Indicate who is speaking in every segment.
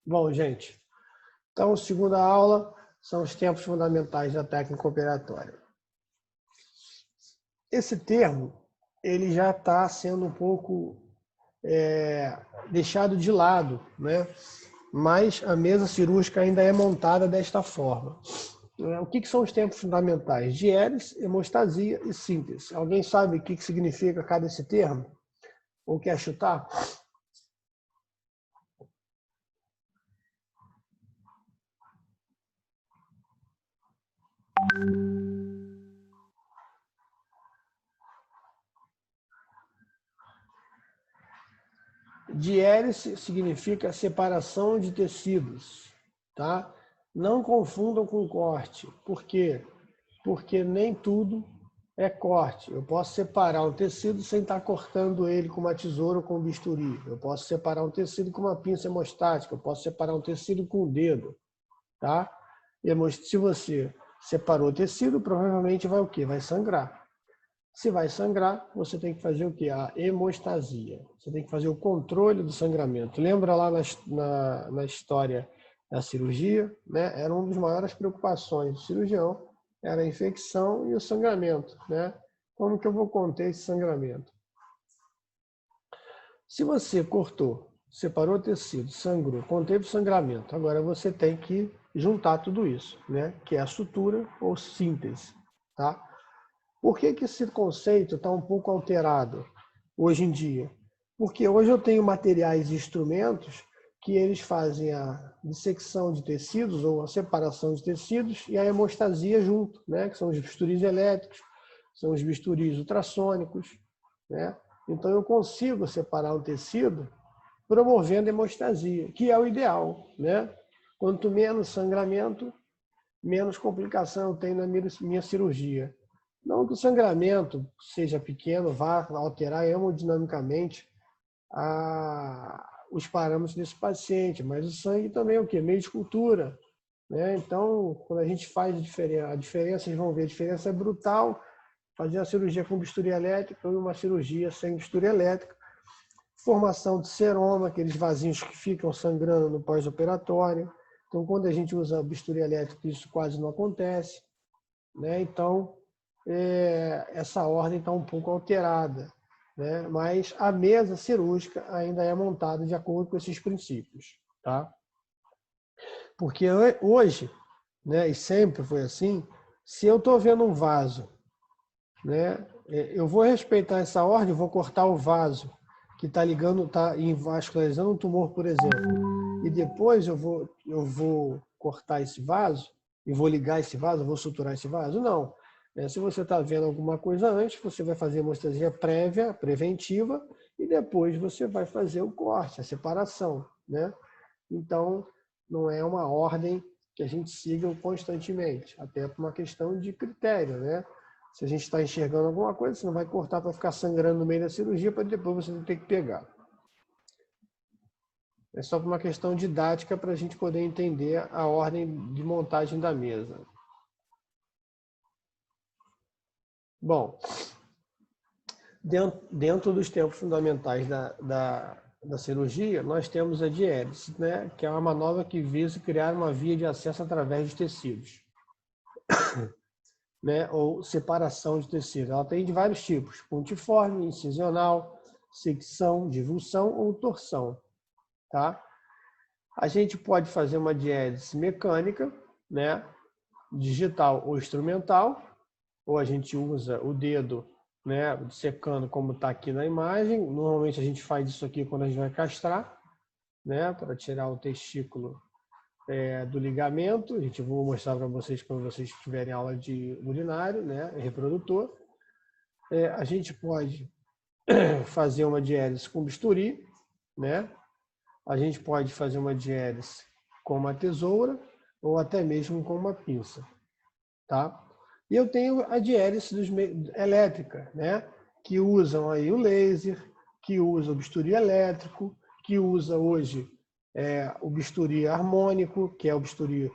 Speaker 1: Bom, gente, então, segunda aula são os tempos fundamentais da técnica operatória. Esse termo, ele já está sendo um pouco deixado de lado, né? Mas a mesa cirúrgica ainda é montada desta forma. O que são os tempos fundamentais? Diérese, hemostasia e síntese. Alguém sabe o que significa cada esse termo? Ou quer chutar? Diérese significa separação de tecidos, tá? Não confundam com corte. Por quê? Porque nem tudo é corte. Eu posso separar um tecido sem estar cortando ele com uma tesoura ou com um bisturi. Eu posso separar um tecido com uma pinça hemostática. Eu posso separar um tecido com o dedo, tá? Se você separou o tecido, provavelmente vai o quê? Vai sangrar. Se vai sangrar, você tem que fazer o quê? A hemostasia. Você tem que fazer o controle do sangramento. Lembra lá na história da cirurgia, né? Era uma das maiores preocupações do cirurgião, era a infecção e o sangramento, né? Como que eu vou conter esse sangramento? Se você cortou, separou o tecido, sangrou, conteve o sangramento, agora você tem que juntar tudo isso, né? Que é a sutura ou síntese, tá? Por que esse conceito está um pouco alterado hoje em dia? Porque hoje eu tenho materiais e instrumentos que eles fazem a dissecção de tecidos ou a separação de tecidos e a hemostasia junto, né? Que são os bisturis elétricos, são os bisturis ultrassônicos, né? Então eu consigo separar um tecido promovendo a hemostasia, que é o ideal, né? Quanto menos sangramento, menos complicação eu tenho na minha cirurgia. Não que o sangramento seja pequeno, vá alterar hemodinamicamente os parâmetros desse paciente, mas o sangue também é o quê? Meio de cultura, né? Então, quando a gente faz a diferença, vocês vão ver, a diferença é brutal. Fazer a cirurgia com bisturi elétrico e uma cirurgia sem bisturi elétrico. Formação de seroma, aqueles vasinhos que ficam sangrando no pós-operatório. Então, quando a gente usa bisturi elétrico, isso quase não acontece, né? Então, essa ordem está um pouco alterada, né? Mas a mesa cirúrgica ainda é montada de acordo com esses princípios, tá? Porque hoje, né, e sempre foi assim, se eu estou vendo um vaso, né, eu vou respeitar essa ordem, vou cortar o vaso que está ligando, está vascularizando um tumor, por exemplo, e depois eu vou cortar esse vaso e vou ligar esse vaso, vou suturar esse vaso? Não. Se você está vendo alguma coisa antes, você vai fazer a hemostasia prévia, preventiva, e depois você vai fazer o corte, a separação, né? Então, não é uma ordem que a gente siga constantemente, até por uma questão de critério, né? Se a gente está enxergando alguma coisa, você não vai cortar para ficar sangrando no meio da cirurgia para depois você não ter que pegar. É só por uma questão didática para a gente poder entender a ordem de montagem da mesa. Bom, dentro dos tempos fundamentais da cirurgia, nós temos a diérese, né, que é uma manobra que visa criar uma via de acesso através dos tecidos, né, ou separação de tecidos. Ela tem de vários tipos: pontiforme, incisional, secção, divulsão ou torção, tá? A gente pode fazer uma diérese mecânica, né, digital ou instrumental, ou a gente usa o dedo, né, secando como está aqui na imagem. Normalmente a gente faz isso aqui quando a gente vai castrar, né, para tirar o testículo do ligamento. A gente vou mostrar para vocês quando vocês tiverem aula de urinário, né, reprodutor. A gente pode fazer uma diérese com bisturi, né? A gente pode fazer uma diérese com uma tesoura ou até mesmo com uma pinça, tá? E eu tenho a diérese elétrica, né? Que usam aí o laser, que usa o bisturi elétrico, que usa hoje o bisturi harmônico, que é o bisturi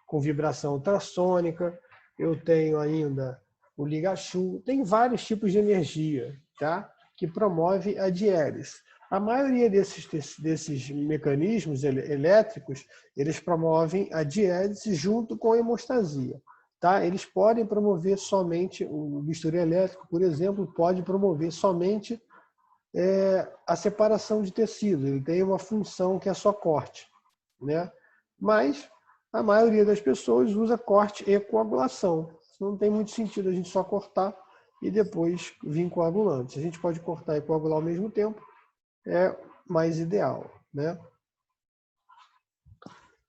Speaker 1: com vibração ultrassônica. Eu tenho ainda o ligachu. Tem vários tipos de energia, tá? Que promove a diérese. A maioria desses mecanismos elétricos, eles promovem a diélise junto com a hemostasia. Tá? Eles podem promover somente, o bisturi elétrico, por exemplo, pode promover somente a separação de tecido. Ele tem uma função que é só corte, né? Mas a maioria das pessoas usa corte e coagulação. Não tem muito sentido a gente só cortar e depois vir coagulando. Se a gente pode cortar e coagular ao mesmo tempo, é mais ideal, né?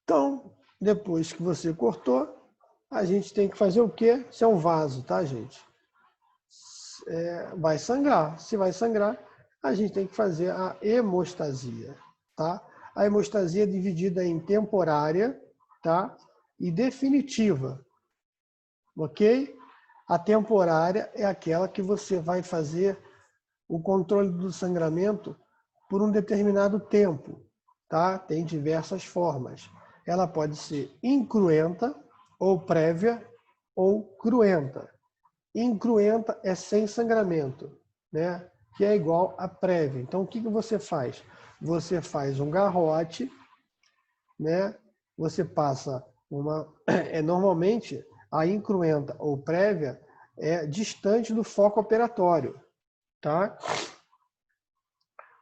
Speaker 1: Então, depois que você cortou, a gente tem que fazer o quê? Isso é um vaso, tá, gente? Vai sangrar. Se vai sangrar, a gente tem que fazer a hemostasia, tá? A hemostasia é dividida em temporária, tá? E definitiva, ok? A temporária é aquela que você vai fazer o controle do sangramento por um determinado tempo, tá? Tem diversas formas. Ela pode ser incruenta, ou prévia, ou cruenta. Incruenta é sem sangramento, né? Que é igual a prévia. Então, o que você faz? Você faz um garrote, né? Você passa uma... normalmente, a incruenta ou prévia é distante do foco operatório, tá?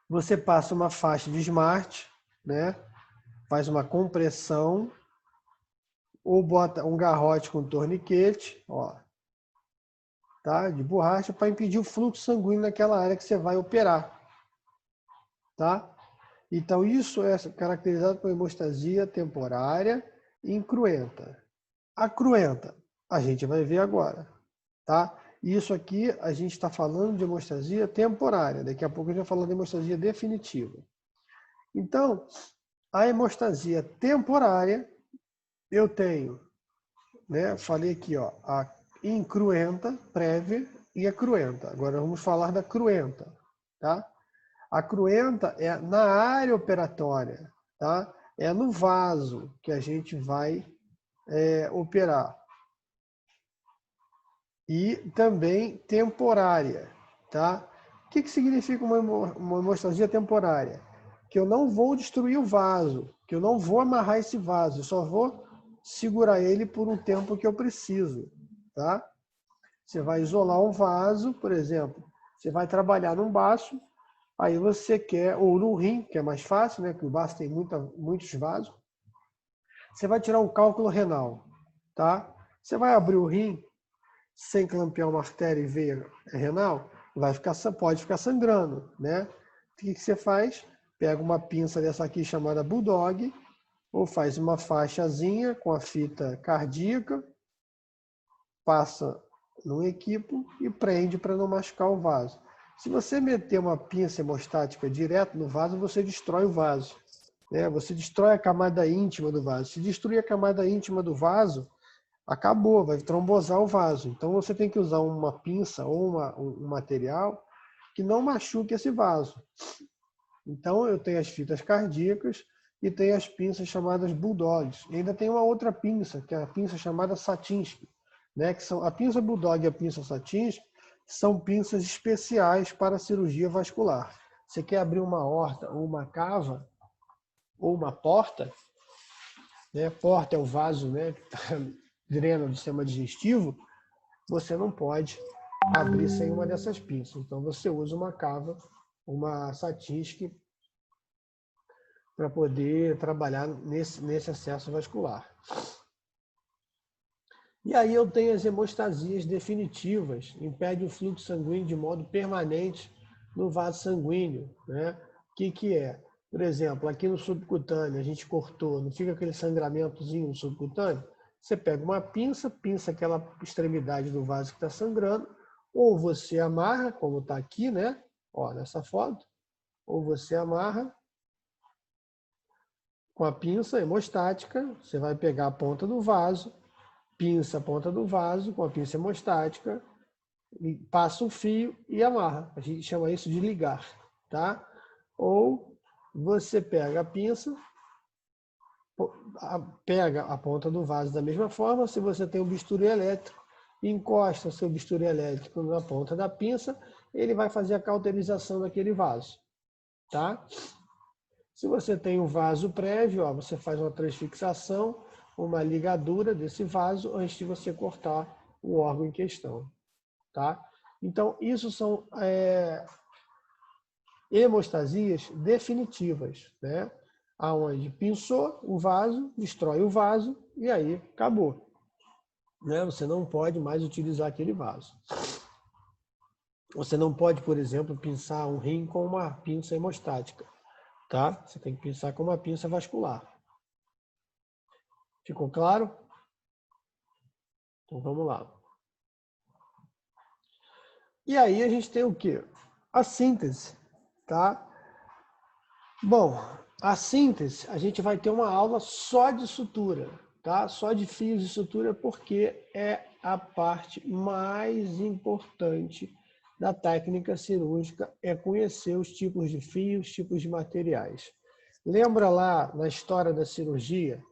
Speaker 1: Você passa uma faixa de smart, né? Faz uma compressão ou bota um garrote com torniquete, ó, tá? De borracha, para impedir o fluxo sanguíneo naquela área que você vai operar, tá? Então, isso é caracterizado por hemostasia temporária e incruenta. A cruenta, a gente vai ver agora, tá? Isso aqui, a gente está falando de hemostasia temporária. Daqui a pouco a gente vai falar de hemostasia definitiva. Então, a hemostasia temporária, eu tenho, né? Falei aqui, ó, a incruenta, prévia e a cruenta. Agora vamos falar da cruenta, tá? A cruenta é na área operatória, tá? É no vaso que a gente vai operar. E também temporária, tá? O que significa uma hemostasia temporária? Que eu não vou destruir o vaso, que eu não vou amarrar esse vaso, eu só vou segurar ele por um tempo que eu preciso, tá? Você vai isolar um vaso, por exemplo, você vai trabalhar num baço, aí você quer, ou no rim, que é mais fácil, né? Que o baço tem muitos vasos. Você vai tirar um cálculo renal, tá? Você vai abrir o rim sem clampear uma artéria e veia renal, pode ficar sangrando, né? O que você faz? Pega uma pinça dessa aqui chamada Bulldog, ou faz uma faixazinha com a fita cardíaca, passa num equipo e prende para não machucar o vaso. Se você meter uma pinça hemostática direto no vaso, você destrói o vaso, né? Você destrói a camada íntima do vaso. Se destruir a camada íntima do vaso, acabou, vai trombosar o vaso. Então você tem que usar uma pinça ou um material que não machuque esse vaso. Então eu tenho as fitas cardíacas e tenho as pinças chamadas Bulldogs. E ainda tem uma outra pinça, que é a pinça chamada Satinsky, né? Que são a pinça Bulldog e a pinça Satinsky são pinças especiais para a cirurgia vascular. Você quer abrir uma horta ou uma cava ou uma porta, né? Porta é o vaso, né? Drena do sistema digestivo, você não pode abrir sem uma dessas pinças. Então você usa uma cava, uma Satinsky, para poder trabalhar nesse acesso vascular. E aí eu tenho as hemostasias definitivas, impede o fluxo sanguíneo de modo permanente no vaso sanguíneo, né? O que é? Por exemplo, aqui no subcutâneo, a gente cortou, não fica aquele sangramentozinho no subcutâneo? Você pega uma pinça aquela extremidade do vaso que está sangrando, ou você amarra, como está aqui, né? Ó, nessa foto, ou você amarra com a pinça hemostática, você vai pegar a ponta do vaso, pinça a ponta do vaso com a pinça hemostática, passa o fio e amarra. A gente chama isso de ligar, tá? Ou você pega a pinça, pega a ponta do vaso da mesma forma, se você tem um bisturi elétrico, encosta seu bisturi elétrico na ponta da pinça, ele vai fazer a cauterização daquele vaso, tá? Se você tem um vaso prévio, ó, você faz uma transfixação, uma ligadura desse vaso antes de você cortar o órgão em questão, tá? Então, isso são hemostasias definitivas, né? Aonde pinçou o vaso, destrói o vaso e aí acabou, né? Você não pode mais utilizar aquele vaso. Você não pode, por exemplo, pinçar um rim com uma pinça hemostática, tá? Você tem que pinçar com uma pinça vascular. Ficou claro? Então vamos lá. E aí a gente tem o quê? A síntese, tá? Bom, a síntese, a gente vai ter uma aula só de sutura, tá? Só de fios de sutura, porque é a parte mais importante da técnica cirúrgica, é conhecer os tipos de fios, tipos de materiais. Lembra lá na história da cirurgia,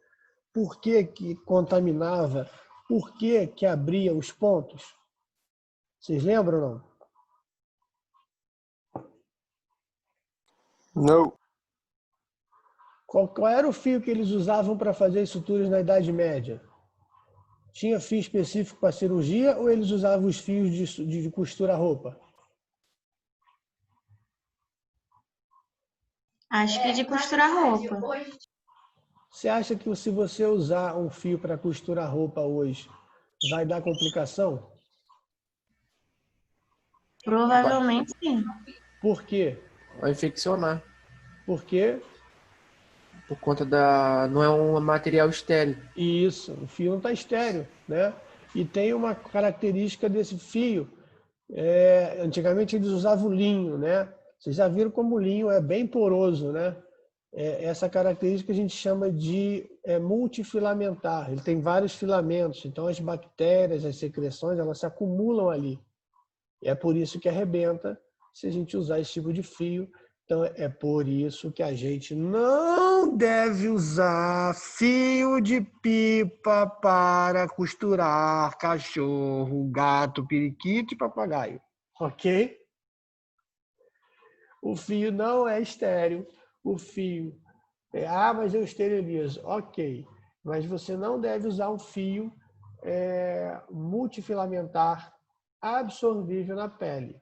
Speaker 1: por que que contaminava, por que que abria os pontos? Vocês lembram ou não?
Speaker 2: Não.
Speaker 1: Qual era o fio que eles usavam para fazer as suturas na Idade Média? Tinha fio específico para cirurgia ou eles usavam os fios de costura roupa?
Speaker 3: Acho que de costurar roupa.
Speaker 1: Você acha que se você usar um fio para costurar roupa hoje, vai dar complicação?
Speaker 3: Provavelmente sim.
Speaker 1: Por quê?
Speaker 2: Vai infeccionar.
Speaker 1: Porque
Speaker 2: Por conta da... Não é um material estéril.
Speaker 1: isso, o fio não está estéreo, né? E tem uma característica desse fio. Antigamente eles usavam linho, né? Vocês já viram como o linho é bem poroso, né? Essa característica a gente chama de multifilamentar. Ele tem vários filamentos, então as bactérias, as secreções, elas se acumulam ali. E é por isso que arrebenta se a gente usar esse tipo de fio. Então é por isso que a gente não deve usar fio de pipa para costurar cachorro, gato, periquito e papagaio. Ok? O fio não é estéril. O fio mas eu esterilizo. Ok, mas você não deve usar um fio multifilamentar absorvível na pele,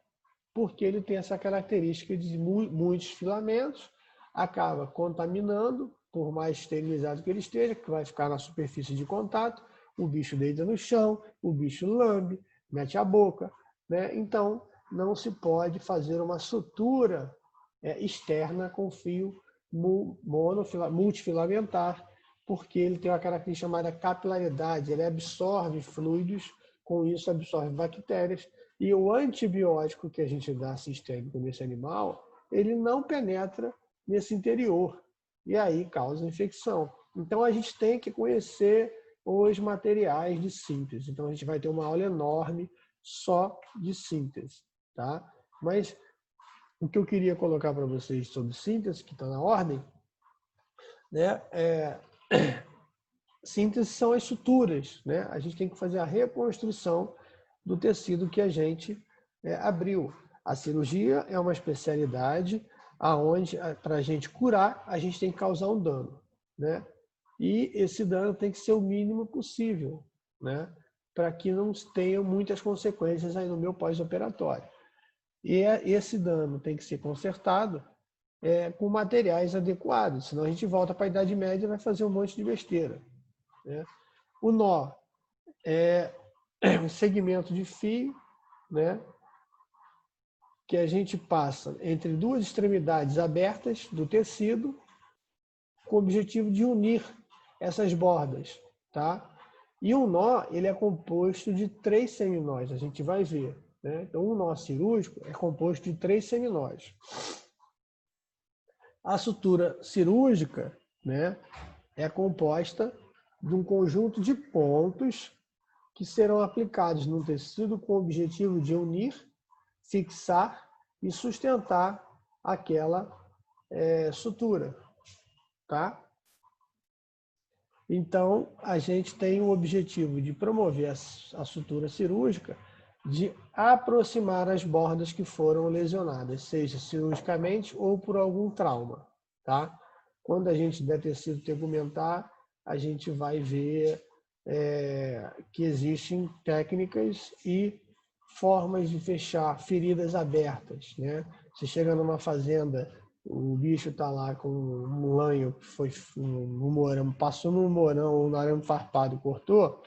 Speaker 1: porque ele tem essa característica de muitos filamentos, acaba contaminando, por mais esterilizado que ele esteja, que vai ficar na superfície de contato, o bicho deita no chão, o bicho lambe, mete a boca, né? Então, não se pode fazer uma sutura externa com fio multifilamentar, porque ele tem uma característica chamada capilaridade, ele absorve fluidos, com isso absorve bactérias, e o antibiótico que a gente dá sistêmico nesse animal, ele não penetra nesse interior, e aí causa infecção. Então a gente tem que conhecer os materiais de síntese. Então a gente vai ter uma aula enorme só de síntese, tá? Mas o que eu queria colocar para vocês sobre síntese, que está na ordem, né? Síntese são as suturas, né? A gente tem que fazer a reconstrução do tecido que a gente abriu. A cirurgia é uma especialidade aonde, para a gente curar, a gente tem que causar um dano, né? E esse dano tem que ser o mínimo possível, né? Para que não tenha muitas consequências aí no meu pós-operatório. E esse dano tem que ser consertado com materiais adequados, senão a gente volta para a Idade Média e vai fazer um monte de besteira, né? O nó é um segmento de fio, né, que a gente passa entre duas extremidades abertas do tecido com o objetivo de unir essas bordas, tá? E um nó, ele é composto de 3 seminós, a gente vai ver, né? Então, um nó cirúrgico é composto de 3 seminós. A sutura cirúrgica, né, é composta de um conjunto de pontos que serão aplicados no tecido com o objetivo de unir, fixar e sustentar aquela sutura, tá? Então, a gente tem o objetivo de promover a sutura cirúrgica de aproximar as bordas que foram lesionadas, seja cirurgicamente ou por algum trauma, tá? Quando a gente der tecido tegumentar, a gente vai ver que existem técnicas e formas de fechar feridas abertas, né? Você chega numa fazenda, o bicho está lá com um lanho que foi um morão, passou num morão ou no arame farpado e cortou,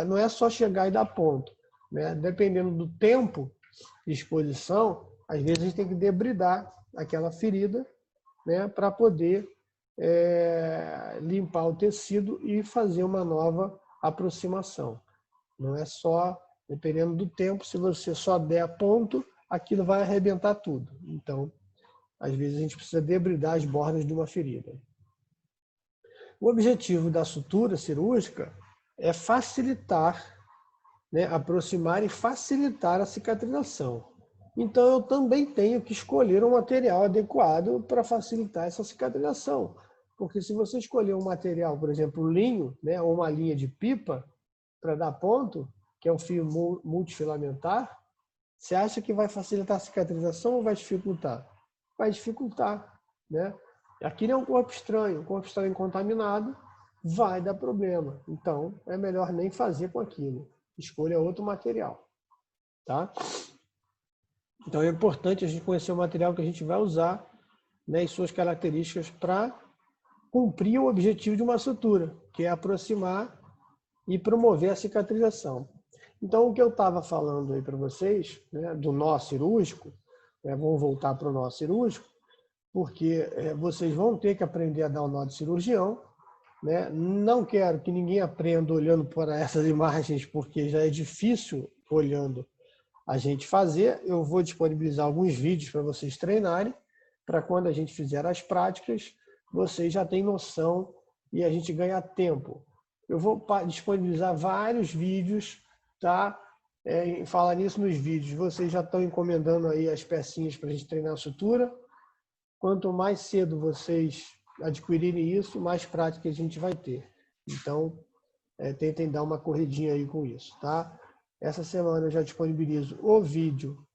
Speaker 1: não é só chegar e dar ponto, né? Dependendo do tempo de exposição, às vezes a gente tem que debridar aquela ferida, né, para poder limpar o tecido e fazer uma nova aproximação. Não é só, dependendo do tempo, se você só der ponto, aquilo vai arrebentar tudo. Então, às vezes a gente precisa debridar as bordas de uma ferida. O objetivo da sutura cirúrgica é facilitar, né, aproximar e facilitar a cicatrização. Então, eu também tenho que escolher um material adequado para facilitar essa cicatrização. Porque se você escolher um material, por exemplo, linho, né, ou uma linha de pipa, para dar ponto, que é um fio multifilamentar, você acha que vai facilitar a cicatrização ou vai dificultar? Vai dificultar, né? Aquilo é um corpo estranho contaminado vai dar problema. Então, é melhor nem fazer com aquilo. Escolha outro material, tá? Então, é importante a gente conhecer o material que a gente vai usar, né, e suas características para cumprir o objetivo de uma sutura, que é aproximar e promover a cicatrização. Então, o que eu estava falando aí para vocês, né, do nó cirúrgico, né, vamos voltar para o nó cirúrgico, porque vocês vão ter que aprender a dar o nó de cirurgião, né? Não quero que ninguém aprenda olhando para essas imagens, porque já é difícil olhando a gente fazer. Eu vou disponibilizar alguns vídeos para vocês treinarem, para quando a gente fizer as práticas, vocês já têm noção e a gente ganha tempo. Eu vou disponibilizar vários vídeos, tá? Falar nisso nos vídeos, vocês já estão encomendando aí as pecinhas para a gente treinar a sutura. Quanto mais cedo vocês adquirirem isso, mais prática a gente vai ter. Então, tentem dar uma corridinha aí com isso, tá? Essa semana eu já disponibilizo o vídeo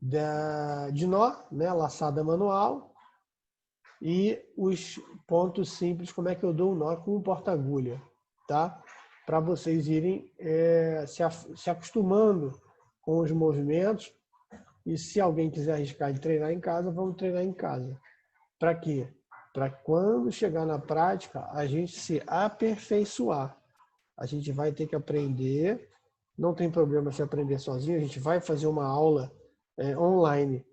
Speaker 1: de nó, né, laçada manual, e os pontos simples, como é que eu dou um nó com o porta-agulha, tá? Para vocês irem se acostumando com os movimentos, e se alguém quiser arriscar de treinar em casa, vamos treinar em casa. Para quê? Para quando chegar na prática, a gente se aperfeiçoar. A gente vai ter que aprender, não tem problema se aprender sozinho, a gente vai fazer uma aula online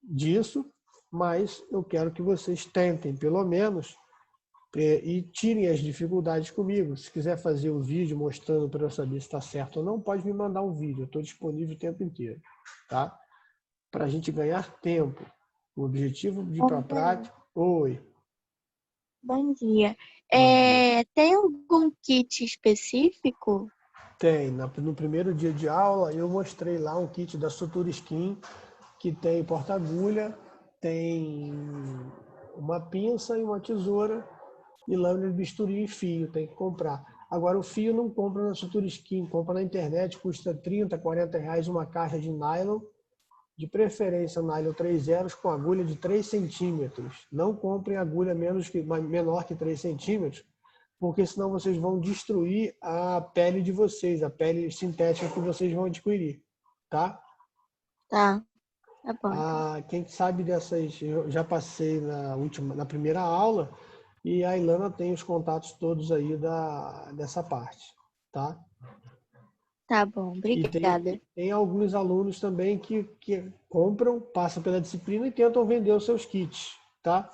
Speaker 1: disso, mas eu quero que vocês tentem, pelo menos, e tirem as dificuldades comigo. Se quiser fazer o vídeo mostrando para eu saber se está certo ou não, pode me mandar um vídeo, eu estou disponível o tempo inteiro, tá? Para a gente ganhar tempo. O objetivo de ir para a prática... Oi.
Speaker 4: Bom dia. Tem algum kit específico?
Speaker 1: Tem. No primeiro dia de aula, eu mostrei lá um kit da Sutura Skin, que tem porta-agulha, tem uma pinça e uma tesoura, e lâmina de bisturi e fio, tem que comprar. Agora, o fio não compra na Sutura Skin, compra na internet, custa R$30, R$40 uma caixa de nylon, de preferência nylon 3 zeros com agulha de 3 centímetros. Não comprem agulha menor que 3 centímetros, porque senão vocês vão destruir a pele de vocês, a pele sintética que vocês vão adquirir, tá?
Speaker 4: Tá bom.
Speaker 1: Quem sabe dessas, eu já passei na primeira aula, e a Ilana tem os contatos todos aí dessa parte, tá?
Speaker 4: Tá bom, obrigada.
Speaker 1: E tem alguns alunos também que compram, passam pela disciplina e tentam vender os seus kits, tá?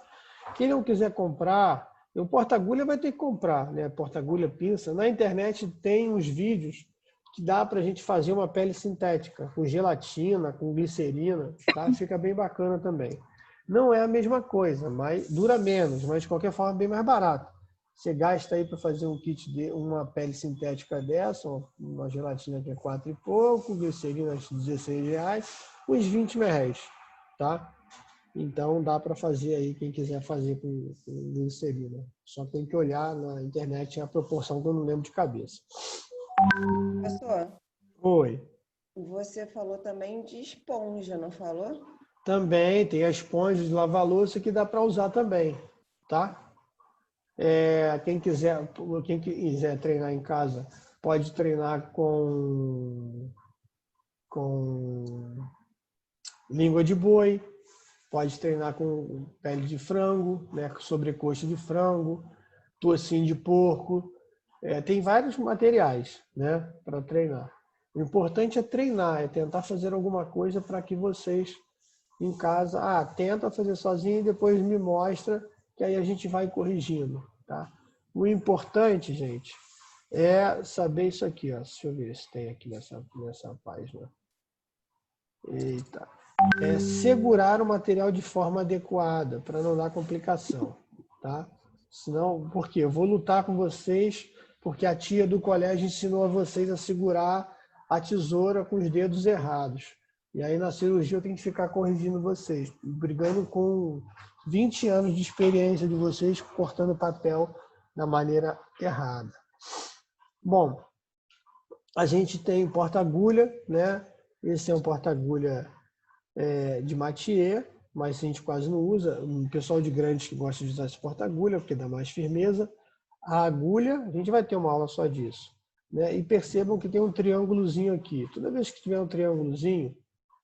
Speaker 1: Quem não quiser comprar, o porta-agulha vai ter que comprar, né? Porta-agulha, pinça. Na internet tem uns vídeos que dá para a gente fazer uma pele sintética, com gelatina, com glicerina, tá? Fica bem bacana também. Não é a mesma coisa, mas dura menos, mas de qualquer forma é bem mais barato. Você gasta aí para fazer um kit de uma pele sintética dessa, uma gelatina que é 4 e pouco, glicerina R$16, uns 20 reais, tá? Então dá para fazer aí, quem quiser fazer com glicerina. Só tem que olhar na internet a proporção que eu não lembro de cabeça.
Speaker 5: Professor,
Speaker 1: Oi.
Speaker 5: Você falou também de esponja, não falou?
Speaker 1: Também tem a esponja de lavar louça que dá para usar também, tá? Quem quiser treinar em casa, pode treinar com língua de boi, pode treinar com pele de frango, né, com sobrecoxa de frango, tocinho de porco. Tem vários materiais, né, para treinar. O importante é treinar, é tentar fazer alguma coisa para que vocês em casa, tenta fazer sozinho e depois me mostra, que aí a gente vai corrigindo, tá? O importante, gente, é saber isso aqui, ó. Deixa eu ver se tem aqui nessa página. Eita. É segurar o material de forma adequada, para não dar complicação, tá? Senão, por quê? Eu vou lutar com vocês, porque a tia do colégio ensinou a vocês a segurar a tesoura com os dedos errados. E aí na cirurgia eu tenho que ficar corrigindo vocês, brigando com 20 anos de experiência de vocês, cortando papel da maneira errada. Bom, a gente tem porta-agulha, né? Esse é um porta-agulha de Mathieu, mas a gente quase não usa. O pessoal de grandes que gosta de usar esse porta-agulha, porque dá mais firmeza. A agulha, a gente vai ter uma aula só disso, né? E percebam que tem um triângulozinho aqui. Toda vez que tiver um triângulozinho,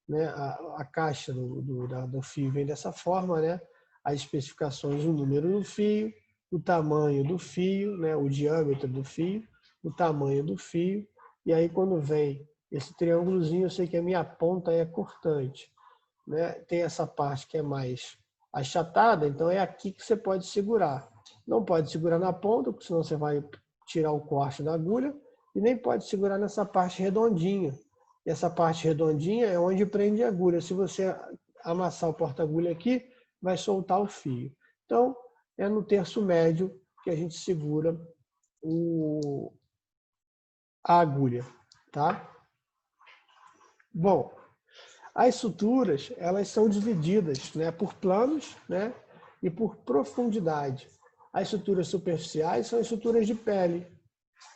Speaker 1: né, a caixa do fio vem dessa forma, né? As especificações, o número do fio, o tamanho do fio, né? O diâmetro do fio, o tamanho do fio. E aí quando vem esse triângulozinho, eu sei que a minha ponta é cortante, né? Tem essa parte que é mais achatada, então é aqui que você pode segurar. Não pode segurar na ponta, porque senão você vai tirar o corte da agulha, e nem pode segurar nessa parte redondinha. Essa parte redondinha é onde prende a agulha. Se você amassar o porta-agulha aqui, vai soltar o fio. Então, é no terço médio que a gente segura a agulha, tá? Bom, as suturas, elas são divididas, né, por planos, né, e por profundidade. As suturas superficiais são as suturas de pele.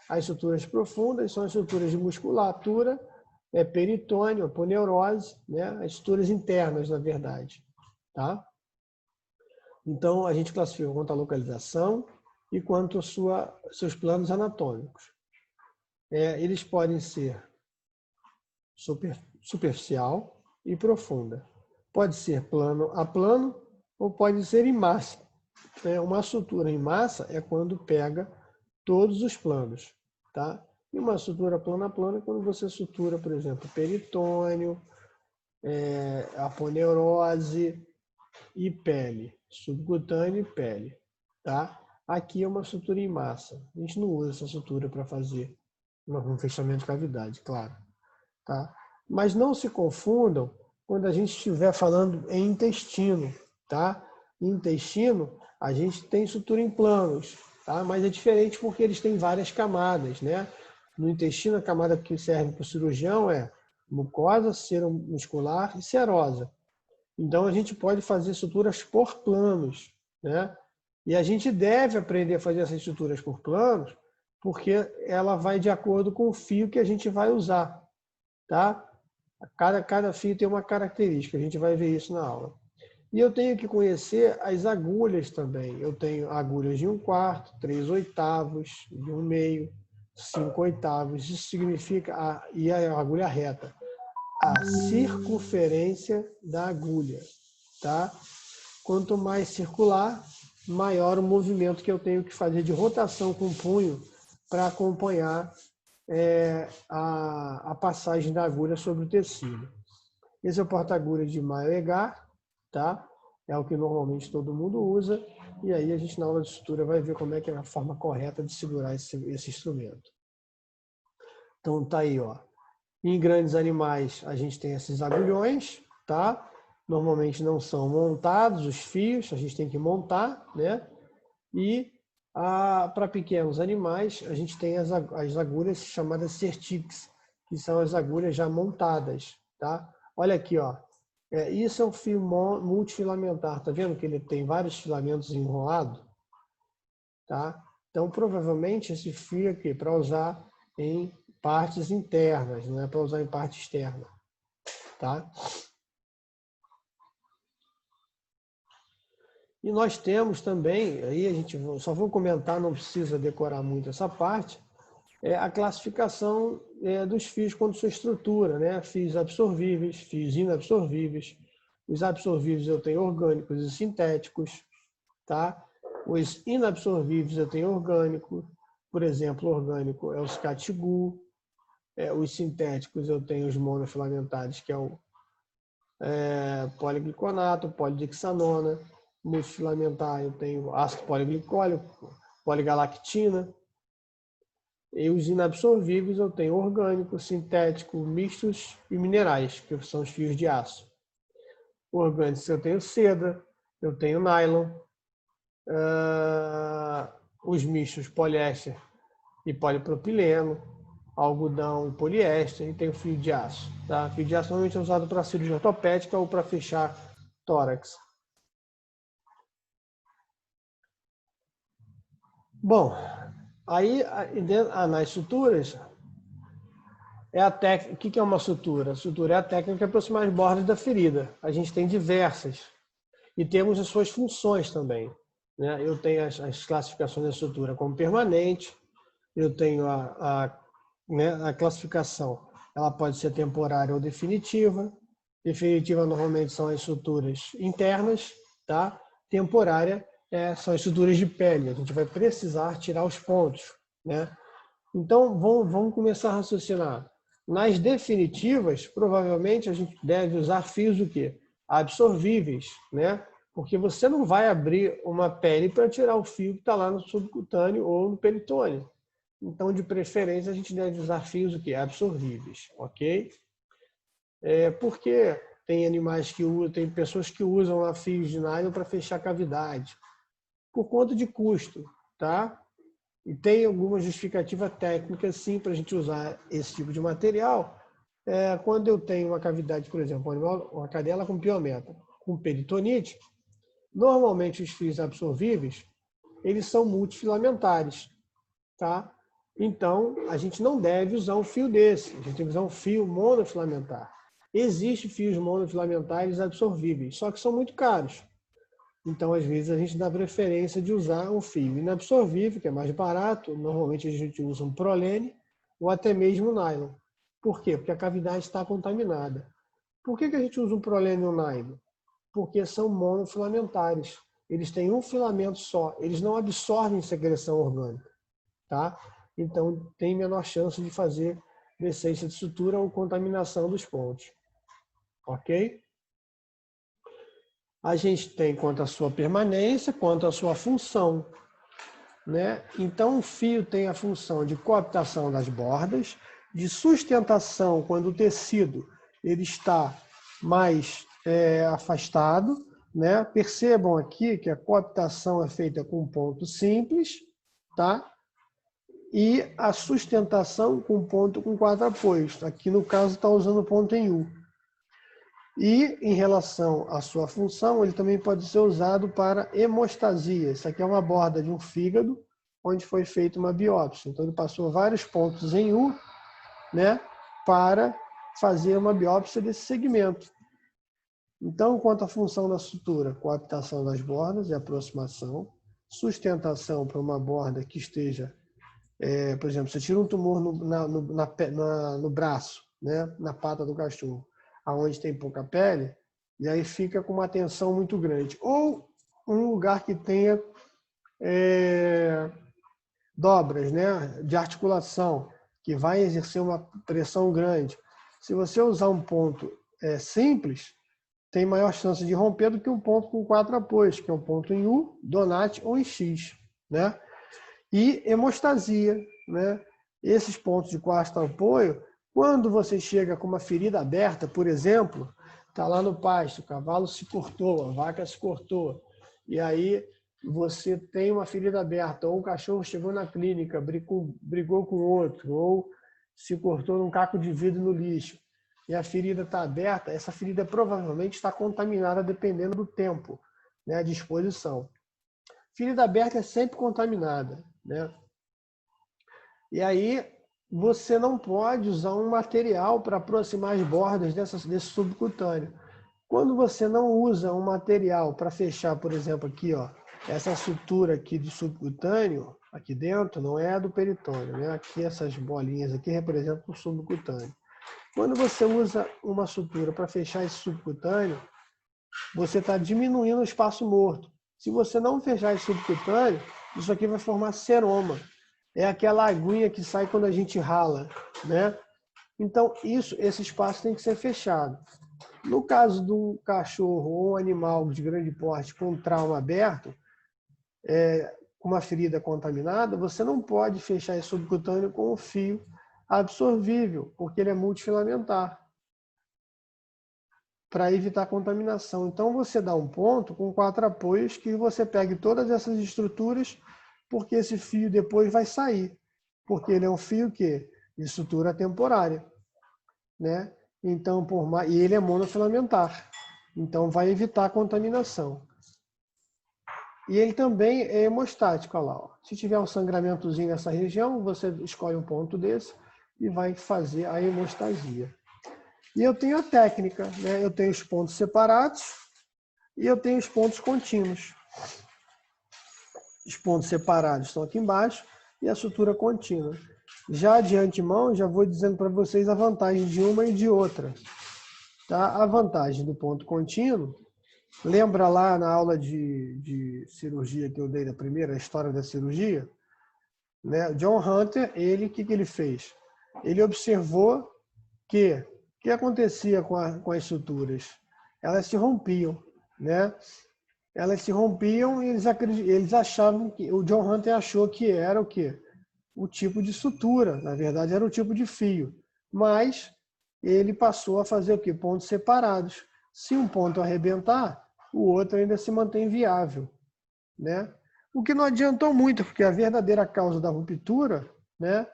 Speaker 1: As suturas profundas são as suturas de musculatura, peritônio, aponeurose, né, as suturas internas, na verdade. Tá? Então, a gente classifica quanto à localização e quanto aos seus planos anatômicos. Eles podem ser superficial e profunda. Pode ser plano a plano ou pode ser em massa. Uma sutura em massa é quando pega todos os planos, tá? E uma sutura plano a plano é quando você sutura, por exemplo, peritônio, aponeurose e pele, subcutâneo e pele, tá? Aqui é uma sutura em massa. A gente não usa essa sutura para fazer um fechamento de cavidade, claro, tá? Mas não se confundam quando a gente estiver falando em intestino, tá? Em intestino, a gente tem sutura em planos, tá? Mas é diferente porque eles têm várias camadas, né? No intestino, a camada que serve para o cirurgião é mucosa, cera muscular e serosa. Então, a gente pode fazer suturas por planos, né? E a gente deve aprender a fazer essas suturas por planos, porque ela vai de acordo com o fio que a gente vai usar, tá? Cada fio tem uma característica, a gente vai ver isso na aula. E eu tenho que conhecer as agulhas também. Eu tenho agulhas de 1/4, 3/8, de 1/2, 5/8. Isso significa, e a agulha reta, a circunferência da agulha, tá? Quanto mais circular, maior o movimento que eu tenho que fazer de rotação com o punho para acompanhar a passagem da agulha sobre o tecido. Esse é o porta-agulha de Maillegar, tá? É o que normalmente todo mundo usa. E aí a gente na aula de sutura vai ver como é que é a forma correta de segurar esse instrumento. Então tá aí, ó. Em grandes animais a gente tem esses agulhões, tá? Normalmente não são montados os fios, a gente tem que montar, né? E para pequenos animais, a gente tem as agulhas chamadas Certix, que são as agulhas já montadas, tá? Olha aqui, ó. Isso é um fio multifilamentar, tá vendo que ele tem vários filamentos enrolados? Tá? Então, provavelmente, esse fio aqui, para usar em partes internas, não é para usar em parte externa, tá? E nós temos também, aí a gente só vou comentar, não precisa decorar muito essa parte, a classificação dos fios quanto à sua estrutura, né? Fios absorvíveis, fios inabsorvíveis. Os absorvíveis eu tenho orgânicos e sintéticos, tá? Os inabsorvíveis eu tenho orgânico, por exemplo, orgânico é o Scatgu. Os sintéticos eu tenho os monofilamentares, que é o poligliconato, polidixanona. Multifilamentar eu tenho ácido poliglicólico, poligalactina. E os inabsorvíveis eu tenho orgânico, sintético, mistos e minerais, que são os fios de aço. Orgânicos eu tenho seda, eu tenho nylon, os mistos poliéster e polipropileno, algodão e poliéster, e tenho fio de aço. Tá? Fio de aço normalmente é usado para cirurgia ortopédica ou para fechar tórax. Bom, aí nas suturas, o que é uma sutura? A sutura é a técnica de aproximar as bordas da ferida. A gente tem diversas. E temos as suas funções também, né? Eu tenho as classificações da sutura como permanente, eu tenho a classificação, ela pode ser temporária ou definitiva. Definitiva normalmente são as suturas internas, tá? Temporária são as suturas de pele, a gente vai precisar tirar os pontos, né? Então, vamos começar a raciocinar. Nas definitivas, provavelmente a gente deve usar fios o quê? Absorvíveis, né? Porque você não vai abrir uma pele para tirar o fio que está lá no subcutâneo ou no peritônio. Então, de preferência, a gente deve usar fios o quê? Absorvíveis, ok? Porque tem animais que usam, tem pessoas que usam fios de nylon para fechar cavidade, por conta de custo, tá? E tem alguma justificativa técnica, sim, para a gente usar esse tipo de material. Quando eu tenho uma cavidade, por exemplo, uma cadela com piometa, com peritonite, normalmente os fios absorvíveis, eles são multifilamentares, tá? Então, a gente não deve usar um fio desse, a gente tem que usar um fio monofilamentar. Existem fios monofilamentares absorvíveis, só que são muito caros. Então, às vezes, a gente dá preferência de usar um fio inabsorvível, que é mais barato. Normalmente, a gente usa um prolene ou até mesmo nylon. Por quê? Porque a cavidade está contaminada. Por que a gente usa um prolene ou um nylon? Porque são monofilamentares. Eles têm um filamento só. Eles não absorvem secreção orgânica, tá? Então, tem menor chance de fazer decência de sutura ou contaminação dos pontos. Ok? A gente tem quanto à sua permanência, quanto à sua função, né? Então, o fio tem a função de coaptação das bordas, de sustentação quando o tecido ele está mais afastado, né? Percebam aqui que a coaptação é feita com ponto simples, tá? E a sustentação com ponto com 4 apoios. Aqui, no caso, está usando ponto em U. E, em relação à sua função, ele também pode ser usado para hemostasia. Isso aqui é uma borda de um fígado, onde foi feita uma biópsia. Então, ele passou vários pontos em U, né, para fazer uma biópsia desse segmento. Então, quanto à função da sutura, coaptação das bordas e aproximação, sustentação para uma borda que esteja, por exemplo, você tira um tumor no braço, né, na pata do cachorro, aonde tem pouca pele, e aí fica com uma tensão muito grande. Ou um lugar que tenha dobras, né, de articulação, que vai exercer uma pressão grande. Se você usar um ponto simples, tem maior chance de romper do que um ponto com 4 apoios, que é um ponto em U, Donat ou em X, né? E hemostasia, né? Esses pontos de 4 apoio, quando você chega com uma ferida aberta, por exemplo, está lá no pasto, o cavalo se cortou, a vaca se cortou, e aí você tem uma ferida aberta, ou o cachorro chegou na clínica, brigou com outro, ou se cortou num caco de vidro no lixo, e a ferida está aberta, essa ferida provavelmente está contaminada dependendo do tempo, né, de exposição. Ferida aberta é sempre contaminada, né? E aí você não pode usar um material para aproximar as bordas desse subcutâneo. Quando você não usa um material para fechar, por exemplo, aqui, ó, essa sutura aqui do subcutâneo, aqui dentro, não é a do peritônio, né? Aqui essas bolinhas aqui representam o subcutâneo. Quando você usa uma sutura para fechar esse subcutâneo, você está diminuindo o espaço morto. Se você não fechar esse subcutâneo, isso aqui vai formar seroma. É aquela aguinha que sai quando a gente rala, né? Então, esse espaço tem que ser fechado. No caso de um cachorro ou um animal de grande porte com trauma aberto, com uma ferida contaminada, você não pode fechar esse subcutâneo com o fio absorvível, porque ele é multifilamentar, para evitar contaminação. Então, você dá um ponto com 4 apoios que você pegue todas essas estruturas, porque esse fio depois vai sair, porque ele é um fio de estrutura temporária, né? Então, e ele é monofilamentar, então vai evitar a contaminação. E ele também é hemostático, olha lá, ó. Se tiver um sangramentozinho nessa região, você escolhe um ponto desse e vai fazer a hemostasia. E eu tenho a técnica, né? Eu tenho os pontos separados e eu tenho os pontos contínuos. Os pontos separados estão aqui embaixo e a sutura contínua. Já de antemão, já vou dizendo para vocês a vantagem de uma e de outra. Tá? A vantagem do ponto contínuo, lembra lá na aula de cirurgia que eu dei da primeira, a história da cirurgia? Né? John Hunter, o que ele fez? Ele observou que o que acontecia com as suturas? Elas se rompiam, né? Elas se rompiam e eles achavam que... O John Hunter achou que era o quê? O tipo de sutura. Na verdade, era o tipo de fio. Mas ele passou a fazer o quê? Pontos separados. Se um ponto arrebentar, o outro ainda se mantém viável, né? O que não adiantou muito, porque a verdadeira causa da ruptura, né?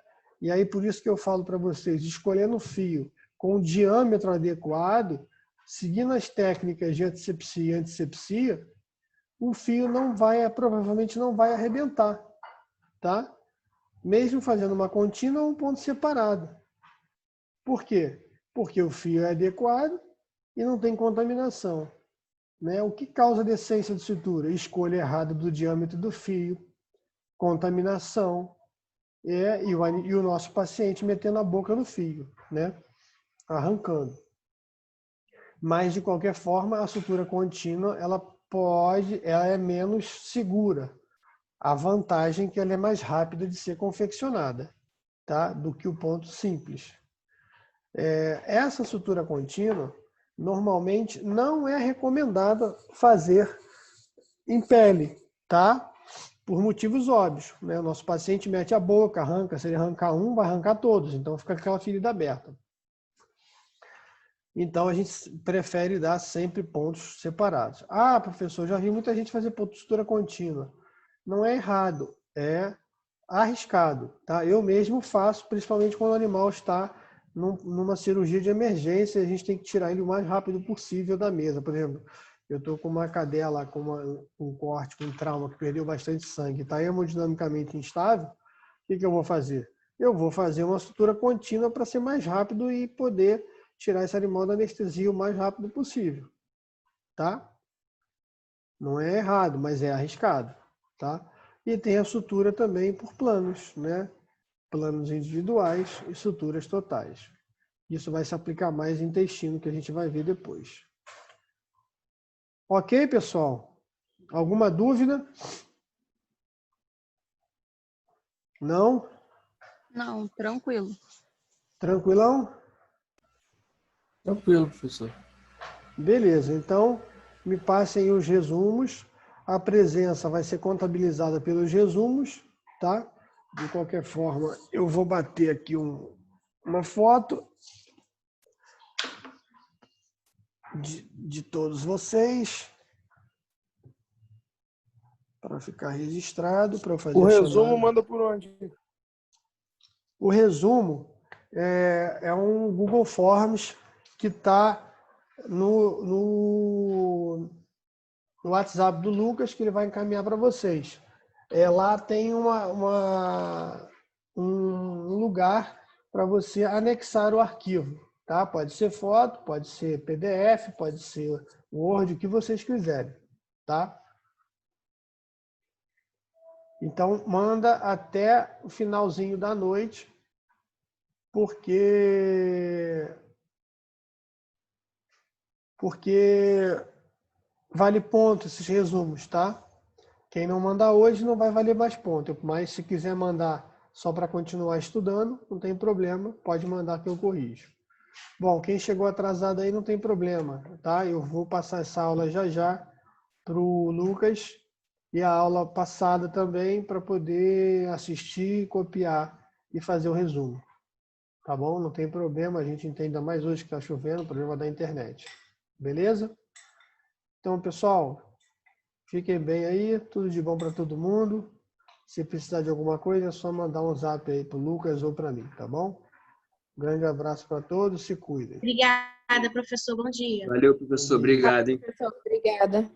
Speaker 1: E aí por isso que eu falo para vocês, escolhendo o fio com o diâmetro adequado, seguindo as técnicas de antisepsia e antisepsia, o fio provavelmente não vai arrebentar, tá? Mesmo fazendo uma contínua ou um ponto separado. Por quê? Porque o fio é adequado e não tem contaminação. Né? O que causa decência de sutura? Escolha errada do diâmetro do fio, contaminação e o nosso paciente metendo a boca no fio, né? Arrancando. Mas, de qualquer forma, a sutura contínua ela é menos segura. A vantagem é que ela é mais rápida de ser confeccionada, tá? Do que o ponto simples. Essa sutura contínua, normalmente, não é recomendada fazer em pele, tá? Por motivos óbvios, né? O nosso paciente mete a boca, arranca. Se ele arrancar um, vai arrancar todos. Então, fica aquela ferida aberta. Então, a gente prefere dar sempre pontos separados. Ah, professor, já vi muita gente fazer ponto de sutura contínua. Não é errado, é arriscado, tá? Eu mesmo faço, principalmente quando o animal está numa cirurgia de emergência, a gente tem que tirar ele o mais rápido possível da mesa. Por exemplo, eu estou com uma cadela com um corte, com um trauma, que perdeu bastante sangue, está hemodinamicamente instável, o que eu vou fazer? Eu vou fazer uma sutura contínua para ser mais rápido e poder tirar esse animal da anestesia o mais rápido possível, tá? Não é errado, mas é arriscado, tá? E tem a sutura também por planos, né? Planos individuais e suturas totais. Isso vai se aplicar mais em intestino, que a gente vai ver depois. Ok, pessoal? Alguma dúvida? Não?
Speaker 3: Não, tranquilo.
Speaker 1: Tranquilão?
Speaker 2: Tranquilo, professor.
Speaker 1: Beleza, então me passem os resumos. A presença vai ser contabilizada pelos resumos, tá? De qualquer forma, eu vou bater aqui uma foto de todos vocês para ficar registrado, para eu fazer
Speaker 6: O
Speaker 1: a
Speaker 6: resumo
Speaker 1: chamada.
Speaker 6: manda por onde?
Speaker 1: O resumo é um Google Forms que está no WhatsApp do Lucas, que ele vai encaminhar para vocês. Lá tem um lugar para você anexar o arquivo, tá? Pode ser foto, pode ser PDF, pode ser Word, o que vocês quiserem, tá? Então, manda até o finalzinho da noite, porque vale ponto esses resumos, tá? Quem não mandar hoje não vai valer mais ponto, mas se quiser mandar só para continuar estudando, não tem problema, pode mandar que eu corrijo. Bom, quem chegou atrasado aí não tem problema, tá? Eu vou passar essa aula já para o Lucas e a aula passada também para poder assistir, copiar e fazer o resumo. Tá bom? Não tem problema, a gente entende ainda mais hoje que está chovendo, problema da internet. Beleza? Então, pessoal, fiquem bem aí, tudo de bom para todo mundo. Se precisar de alguma coisa, é só mandar um zap aí para o Lucas ou para mim, tá bom? Grande abraço para todos, se cuidem.
Speaker 6: Obrigada, professor. Bom dia.
Speaker 7: Valeu, professor. Obrigado, hein?
Speaker 2: Professor, obrigada.